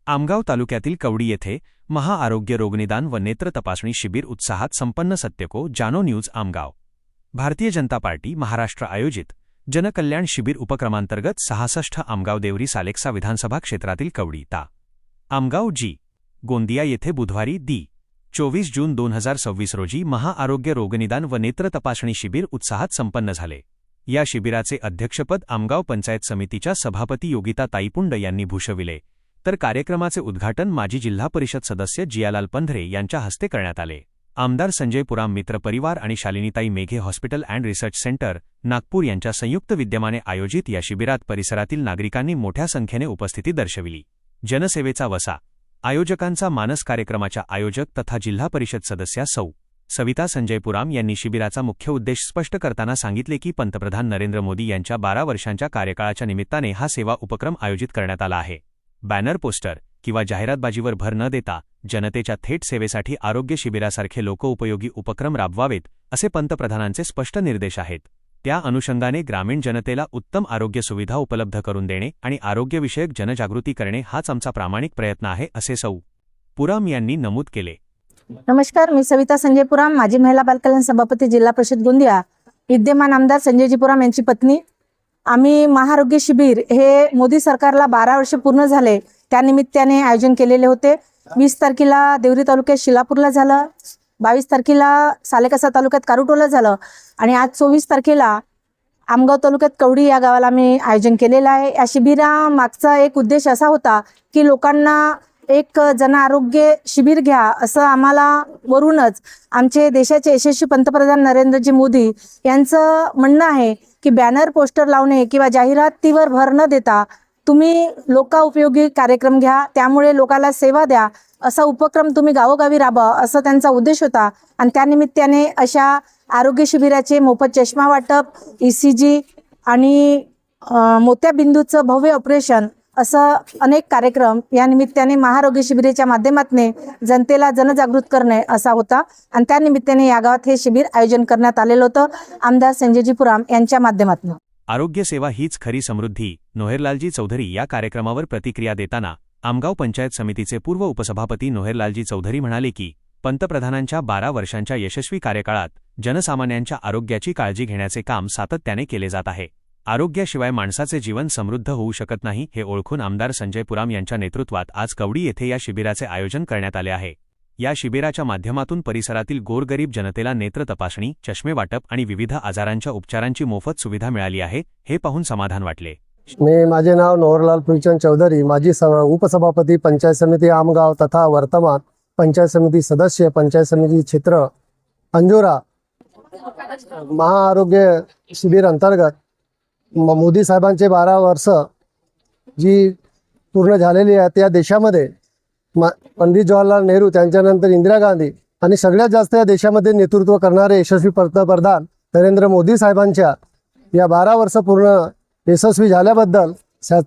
आमगाव तालुक्यातील कवडी येथे महाआरोग्य रोगनिदान व नेत्र तपासणी शिबिर उत्साहात संपन्न. सत्यको जानो न्यूज आमगाव. भारतीय जनता पार्टी महाराष्ट्र आयोजित जनकल्याण शिबिर उपक्रमांतर्गत 66 आमगाव देवरी सालेकसा विधानसभा क्षेत्रातील कवडी ता. आमगाव जी. गोंदिया येथे बुधवारी दि. 24 जून 2026 रोजी महाआरोग्य रोगनिदान व नेत्र तपासणी शिबिर उत्साहात संपन्न झाले. या शिबिराचे अध्यक्षपद आमगाव पंचायत समितीच्या सभापती योगिताताई पुंड यांनी भूषविले, तर कार्यक्रमाचे उद्घाटन माजी जिल्हा परिषद सदस्य जियालाल पंधरे यांच्या हस्ते करण्यात आले. आमदार संजय पुराम मित्र परिवार आणि Shalinitai Meghe hospital and research centre Nagpur यांच्या संयुक्त विद्यमाने आयोजित या शिबिरात परिसरातील नागरिकांनी मोठ्या संख्येने उपस्थिती दर्शविली. जनसेवेचा वसा. आयोजकांचा मानस. कार्यक्रमाच्या आयोजक तथा जिल्हा परिषद सदस्या सौ. सविता संजय पुराम यांनी शिबिराचा मुख्य उद्देश स्पष्ट करताना सांगितले की पंतप्रधान नरेंद्र मोदी यांच्या 12 वर्षांच्या कार्यकाळाच्या निमित्ताने हा सेवा उपक्रम आयोजित करण्यात आला आहे. बॅनर, पोस्टर किंवा जाहिरातबाजीवर भर न देता जनतेच्या थेट सेवेसाठी आरोग्य शिबिरासारखे लोकोपयोगी उपक्रम राबवावेत, असे पंतप्रधानांचे स्पष्ट निर्देश आहेत. त्या अनुषंगाने ग्रामीण जनतेला उत्तम आरोग्य सुविधा उपलब्ध करून देणे आणि आरोग्यविषयक जनजागृती करणे हाच आमचा प्रामाणिक प्रयत्न आहे, असे सौ. पुराम यांनी नमूद केले. नमस्कार, मी सविता संजय पुराम, माजी महिला बालकल्याण सभापती जिल्हा परिषद गोंदिया, विद्यमान आमदार संजयजी पुराम यांची पत्नी. आम्ही महाआरोग्य शिबिर हे मोदी सरकारला 12 वर्ष पूर्ण झाले त्यानिमित्ताने आयोजन केलेले होते. 20 तारखेला देवरी तालुक्यात शिलापूरला झालं, 22 तारखेला सालेकसा तालुक्यात कारुटोला झालं आणि आज 24 तारखेला आमगाव तालुक्यात कवडी या गावाला आम्ही आयोजन केलेलं आहे. या शिबिरामागचा एक उद्देश असा होता की लोकांना एक जन आरोग्य शिबिर घ्या, असं आम्हाला वरूनच आमचे देशाचे यशस्वी पंतप्रधान नरेंद्रजी मोदी यांचं म्हणणं आहे की बॅनर, पोस्टर लावणे किंवा जाहिरातीवर भर न देता तुम्ही लोकाउपयोगी कार्यक्रम घ्या, त्यामुळे लोकांना सेवा द्या, असा उपक्रम तुम्ही गावोगावी राबवा, असं त्यांचा उद्देश होता. आणि त्यानिमित्ताने अशा आरोग्य शिबिराचे मोफत चष्मा वाटप, ECG आणि मोत्याबिंदूचं भव्य ऑपरेशन असं अनेक कार्यक्रम या निमित्ताने महाआरोग्य शिबिराच्या माध्यमातून जनतेला जनजागृत करणे असा होता. आणि त्या निमित्ताने या गावात हे शिबिर आयोजन करण्यात आलेलं होतं आमदार संजयजी पुराम यांच्या माध्यमातून. आरोग्य सेवा हीच खरी समृद्धी. नोहेरलालजी चौधरी या कार्यक्रमावर प्रतिक्रिया देताना आमगाव पंचायत समितीचे पूर्व उपसभापती नोहेरलालजी चौधरी म्हणाले की पंतप्रधानांच्या 12 वर्षांच्या यशस्वी कार्यकाळात जनसामान्यांच्या आरोग्याची काळजी घेण्याचे काम सातत्याने केले जात आहे. आरोग्याशिवाय माणसाचे जीवन समृद्ध होऊ शकत नाही, हे ओळखून आमदार संजय पुराम यांच्या नेतृत्वात आज कवडी येथे या शिबिराचे आयोजन करण्यात आले आहे. या शिबिराच्या माध्यमातून परिसरातील गोरगरीब जनतेला नेत्र तपासणी, चष्मे वाटप आणि विविध आजारांच्या उपचारांची मोफत सुविधा मिळाली आहे, हे पाहून समाधान वाटले. माझे नाव नोहरलाल फुलचंद चौधरी, माजी उपसभापती पंचायत समिती आमगाव तथा वर्तमान पंचायत समिती सदस्य, पंचायत समिती क्षेत्र अंजोरा. महाआरोग्य शिबिर अंतर्गत मोदी साहेबांचे 12 वर्ष जी पूर्ण झालेली आहे, त्या देशामध्ये पंडित जवाहरलाल नेहरू, त्यांच्यानंतर इंदिरा गांधी आणि सगळ्यात जास्त या देशामध्ये नेतृत्व करणारे यशस्वी पंतप्रधान नरेंद्र मोदी साहेबांच्या या 12 वर्ष पूर्ण यशस्वी झाल्याबद्दल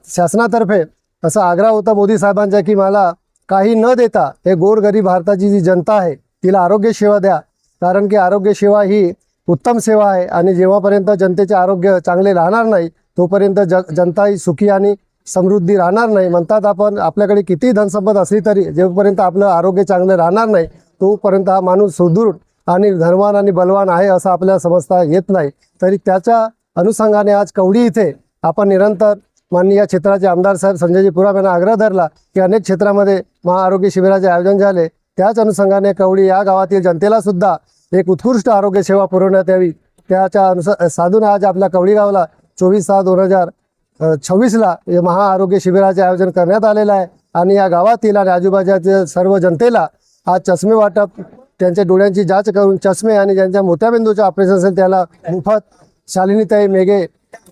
शासनातर्फे असा आग्रह होता मोदी साहेबांचा की मला काही न देता हे गोरगरीब भारताची जी जनता आहे तिला आरोग्य सेवा द्या, कारण की आरोग्य सेवा ही उत्तम सेवा आहे आणि जेव्हापर्यंत जनतेचे आरोग्य चांगले राहणार नाही तोपर्यंत जनता ही सुखी आणि समृद्धी राहणार नाही. म्हणतात आपण आपल्याकडे किती धनसंपदा असली तरी जेव्हापर्यंत आपलं आरोग्य चांगलं राहणार नाही तोपर्यंत हा माणूस सुदृढ आणि धनवान आणि बलवान आहे असं आपल्याला समजता येत नाही. तरी त्याच्या अनुषंगाने आज कवडी इथे आपण निरंतर माननीय क्षेत्राचे आमदार साहेब संजयजी पुराम यांना आग्रह धरला की अनेक क्षेत्रामध्ये महाआरोग्य शिबिराचे आयोजन झाले. त्याच अनुषंगाने कवडी या गावातील जनतेला सुद्धा एक उत्कृष्ट आरोग्य सेवा पुरवण्यात यावी, त्याच्या साधून आज आपल्या कवडी गावाला 24/6/2026ला महाआरोग्य शिबिराचे आयोजन करण्यात आलेलं आहे. आणि या गावातील आणि आजूबाजूच्या सर्व जनतेला आज चष्मे वाटप, त्यांच्या डोळ्यांची जांच करून चष्मे आणि ज्यांच्या मोत्याबिंदूचे ऑपरेशन असेल त्याला मोफत, शालिनीताई मेघे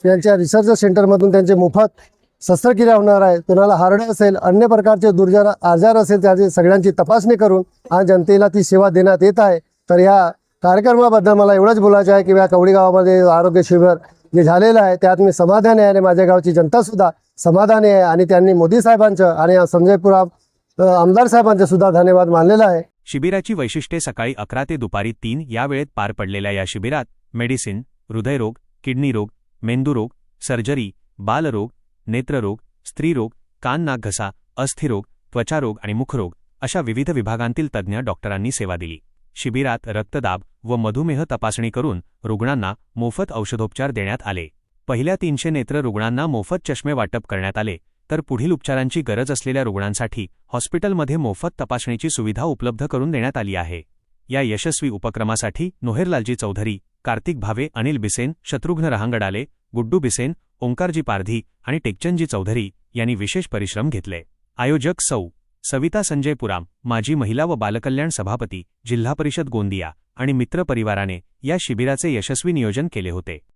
यांच्या रिसर्च सेंटरमधून त्यांचे मोफत शस्त्रक्रिया होणार आहे. कोणाला हार्ड असेल, अन्य प्रकारचे दुर्जर आजार असेल त्याची सगळ्यांची तपासणी करून आज जनतेला ती सेवा देण्यात येत आहे. तर या कार्यक्रमाबद्दल मला एवढंच बोलायचं आहे की या कवडी गावामध्ये आरोग्य शिबिर जे झालेलं आहे त्यात मी समाधानी आहे आणि माझ्या गावची जनतासुद्धा समाधानी आहे. आणि त्यांनी मोदी साहेबांचं आणि संजय पुराम आमदार साहेबांचं सुद्धा धन्यवाद मानलेला आहे. शिबिराची वैशिष्ट्ये. सकाळी 11 ते दुपारी 3 या वेळेत पार पडलेल्या या शिबिरात मेडिसिन, हृदयरोग, किडनी रोग, मेंदूरोग, सर्जरी, बालरोग, नेत्ररोग, स्त्रीरोग, कान नाक घसा, अस्थिरोग, त्वचारोग आणि मुखरोग अशा विविध विभागांतील तज्ज्ञ डॉक्टरांनी सेवा दिली. शिबिरात रक्तदाब व मधुमेह तपासणी करून रुग्णांना मोफत औषधोपचार देण्यात आले. पहिल्या 300 नेत्र रुग्णांना मोफत चष्मे वाटप करण्यात आले, तर पुढील उपचारांची गरज असलेल्या रुग्णांसाठी हॉस्पिटलमध्ये मोफत तपासणीची सुविधा उपलब्ध करून देण्यात आली आहे. या यशस्वी उपक्रमासाठी नोहेरलालजी चौधरी, कार्तिक भावे, अनिल बिसेन, शत्रुघ्न रहांगडाले, गुड्डू बिसेन, ओंकारजी पारधी आणि टेकचंदजी चौधरी यांनी विशेष परिश्रम घेतले. आयोजक सौ. सविता संजय पुराम, माजी महिला व बालकल्याण सभापती, जिल्हा परिषद गोंदिया आणि मित्र परिवाराने या शिबिराचे यशस्वी नियोजन केले होते.